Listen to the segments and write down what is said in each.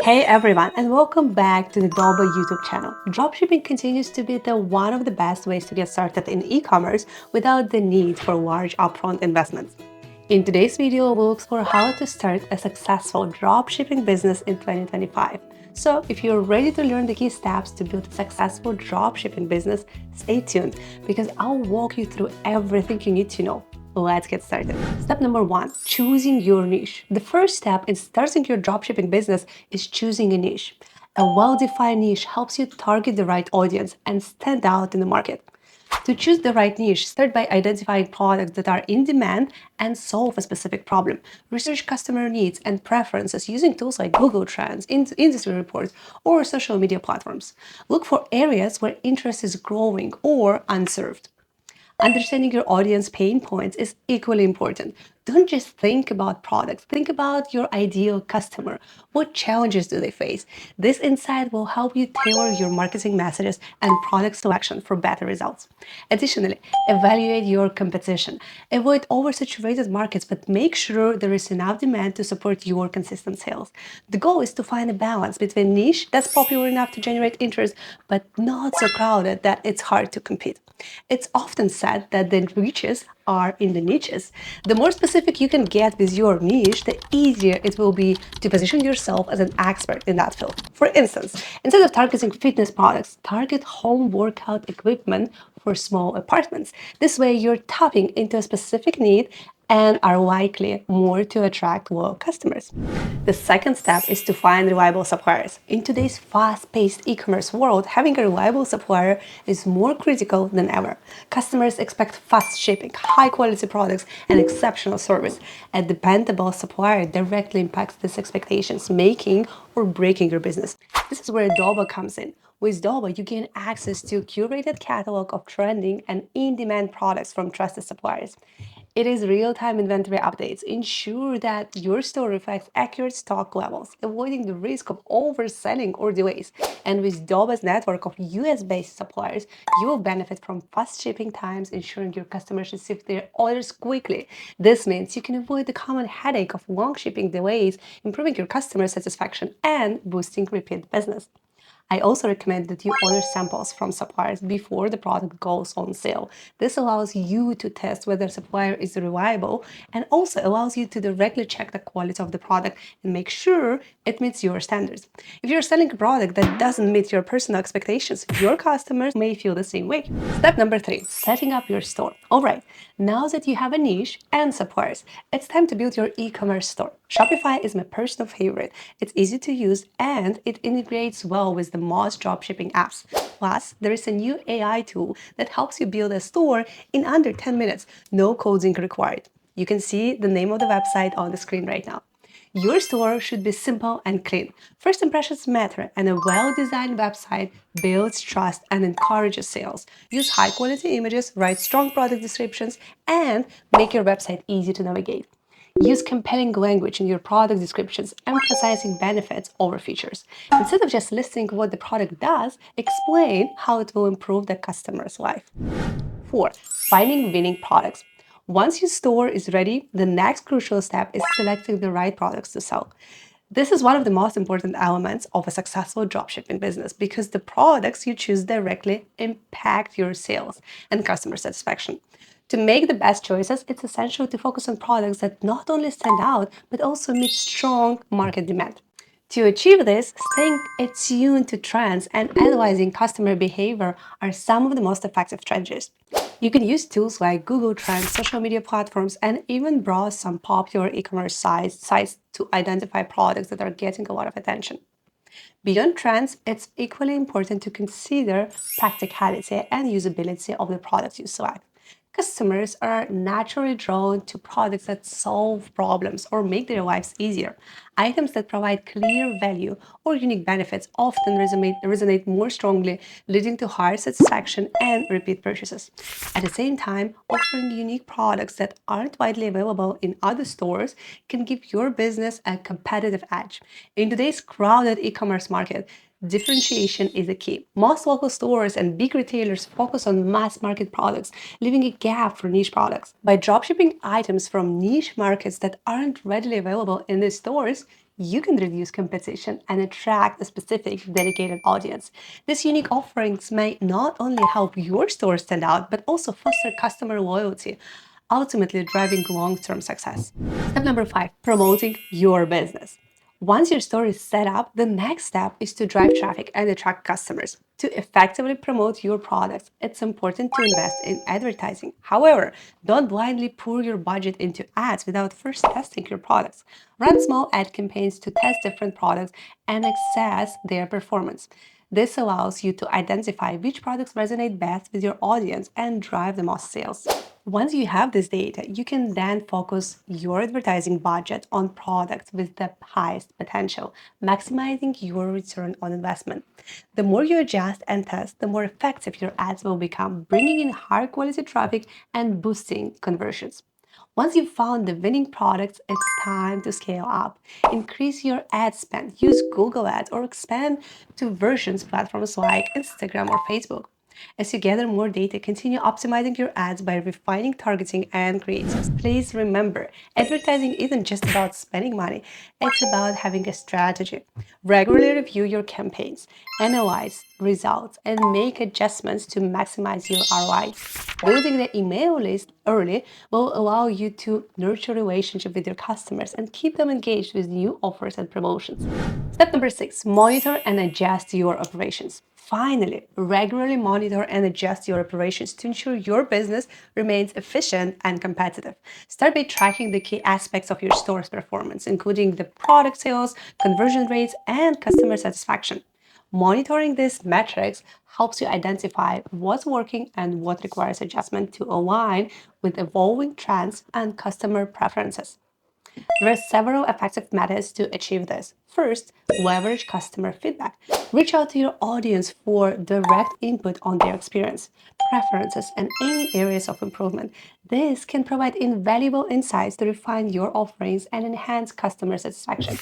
Hey everyone, and welcome back to the Doba YouTube channel. Dropshipping continues to be one of the best ways to get started in e-commerce without the need for large upfront investments. In today's video, we'll explore how to start a successful dropshipping business in 2025. So if you're ready to learn the key steps to build a successful dropshipping business, stay tuned because I'll walk you through everything you need to know. Let's get started. Step number 1, choosing your niche. The first step in starting your dropshipping business is choosing a niche. A well-defined niche helps you target the right audience and stand out in the market. To choose the right niche, start by identifying products that are in demand and solve a specific problem. Research customer needs and preferences using tools like Google Trends, industry reports, or social media platforms. Look for areas where interest is growing or unserved. Understanding your audience pain points is equally important. Don't just think about products, think about your ideal customer. What challenges do they face? This insight will help you tailor your marketing messages and product selection for better results. Additionally, evaluate your competition. Avoid oversaturated markets, but make sure there is enough demand to support your consistent sales. The goal is to find a balance between niche that's popular enough to generate interest, but not so crowded that it's hard to compete. It's often said that the riches are in the niches. The more specific you can get with your niche, the easier it will be to position yourself as an expert in that field. For instance, instead of targeting fitness products, target home workout equipment for small apartments. This way, you're tapping into a specific need and are likely more to attract loyal customers. The second step is to find reliable suppliers. In today's fast-paced e-commerce world, having a reliable supplier is more critical than ever. Customers expect fast shipping, high-quality products, and exceptional service. A dependable supplier directly impacts these expectations, making or breaking your business. This is where Doba comes in. With Doba, you gain access to a curated catalog of trending and in-demand products from trusted suppliers. It is real-time inventory updates. Ensure that your store reflects accurate stock levels, avoiding the risk of overselling or delays. And with Doba's network of US-based suppliers, you will benefit from fast shipping times, ensuring your customers receive their orders quickly. This means you can avoid the common headache of long shipping delays, improving your customer satisfaction and boosting repeat business. I also recommend that you order samples from suppliers before the product goes on sale. This allows you to test whether a supplier is reliable and also allows you to directly check the quality of the product and make sure it meets your standards. If you're selling a product that doesn't meet your personal expectations, your customers may feel the same way. Step number 3, setting up your store. All right, now that you have a niche and suppliers, it's time to build your e-commerce store. Shopify is my personal favorite. It's easy to use and it integrates well with the most dropshipping apps. Plus, there is a new AI tool that helps you build a store in under 10 minutes. No coding required. You can see the name of the website on the screen right now. Your store should be simple and clean. First impressions matter, and a well-designed website builds trust and encourages sales. Use high-quality images, write strong product descriptions, and make your website easy to navigate. Use compelling language in your product descriptions, emphasizing benefits over features. Instead of just listing what the product does, explain how it will improve the customer's life. 4, finding winning products. Once your store is ready, the next crucial step is selecting the right products to sell. This is one of the most important elements of a successful dropshipping business because the products you choose directly impact your sales and customer satisfaction. To make the best choices, it's essential to focus on products that not only stand out, but also meet strong market demand. To achieve this, staying attuned to trends and analyzing customer behavior are some of the most effective strategies. You can use tools like Google Trends, social media platforms, and even browse some popular e-commerce sites to identify products that are getting a lot of attention. Beyond trends, it's equally important to consider practicality and usability of the products you select. Customers are naturally drawn to products that solve problems or make their lives easier. Items that provide clear value or unique benefits often resonate more strongly, leading to higher satisfaction and repeat purchases. At the same time, offering unique products that aren't widely available in other stores can give your business a competitive edge. In today's crowded e-commerce market, differentiation is the key. Most local stores and big retailers focus on mass market products, leaving a gap for niche products. By dropshipping items from niche markets that aren't readily available in these stores, you can reduce competition and attract a specific dedicated audience. These unique offerings may not only help your store stand out, but also foster customer loyalty, ultimately driving long-term success. Step number 5, promoting your business. Once your store is set up, the next step is to drive traffic and attract customers. To effectively promote your products, it's important to invest in advertising. However, don't blindly pour your budget into ads without first testing your products. Run small ad campaigns to test different products and assess their performance. This allows you to identify which products resonate best with your audience and drive the most sales. Once you have this data, you can then focus your advertising budget on products with the highest potential, maximizing your return on investment. The more you adjust and test, the more effective your ads will become, bringing in higher quality traffic and boosting conversions. Once you've found the winning products, it's time to scale up. Increase your ad spend, use Google Ads, or expand to versions platforms like Instagram or Facebook. As you gather more data, continue optimizing your ads by refining targeting and creatives. Please remember, advertising isn't just about spending money, it's about having a strategy. Regularly review your campaigns, analyze results, and make adjustments to maximize your ROI. Building the email list early will allow you to nurture a relationship with your customers and keep them engaged with new offers and promotions. Step number 6, monitor and adjust your operations. Finally, regularly monitor and adjust your operations to ensure your business remains efficient and competitive. Start by tracking the key aspects of your store's performance, including the product sales, conversion rates, and customer satisfaction. Monitoring these metrics helps you identify what's working and what requires adjustment to align with evolving trends and customer preferences. There are several effective methods to achieve this. First, leverage customer feedback. Reach out to your audience for direct input on their experience, preferences, and any areas of improvement. This can provide invaluable insights to refine your offerings and enhance customer satisfaction.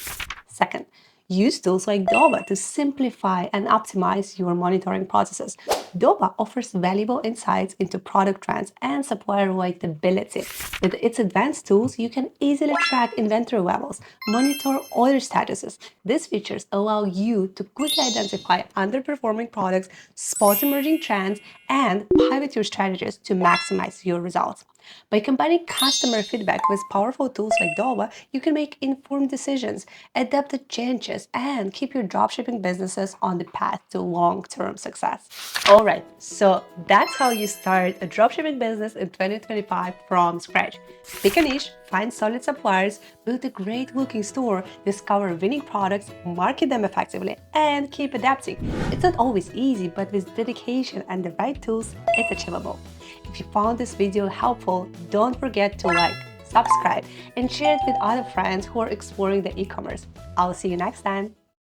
Second, use tools like Doba to simplify and optimize your monitoring processes. Doba offers valuable insights into product trends and supplier relatability. With its advanced tools, you can easily track inventory levels, monitor order statuses. These features allow you to quickly identify underperforming products, spot emerging trends, and pivot your strategies to maximize your results. By combining customer feedback with powerful tools like Doba, you can make informed decisions, adapt to changes, and keep your dropshipping businesses on the path to long-term success. All right, so that's how you start a dropshipping business in 2025 from scratch. Pick a niche, find solid suppliers, build a great-looking store, discover winning products, market them effectively, and keep adapting. It's not always easy, but with dedication and the right tools, it's achievable. If you found this video helpful, don't forget to like, subscribe, and share it with other friends who are exploring the e-commerce. I'll see you next time.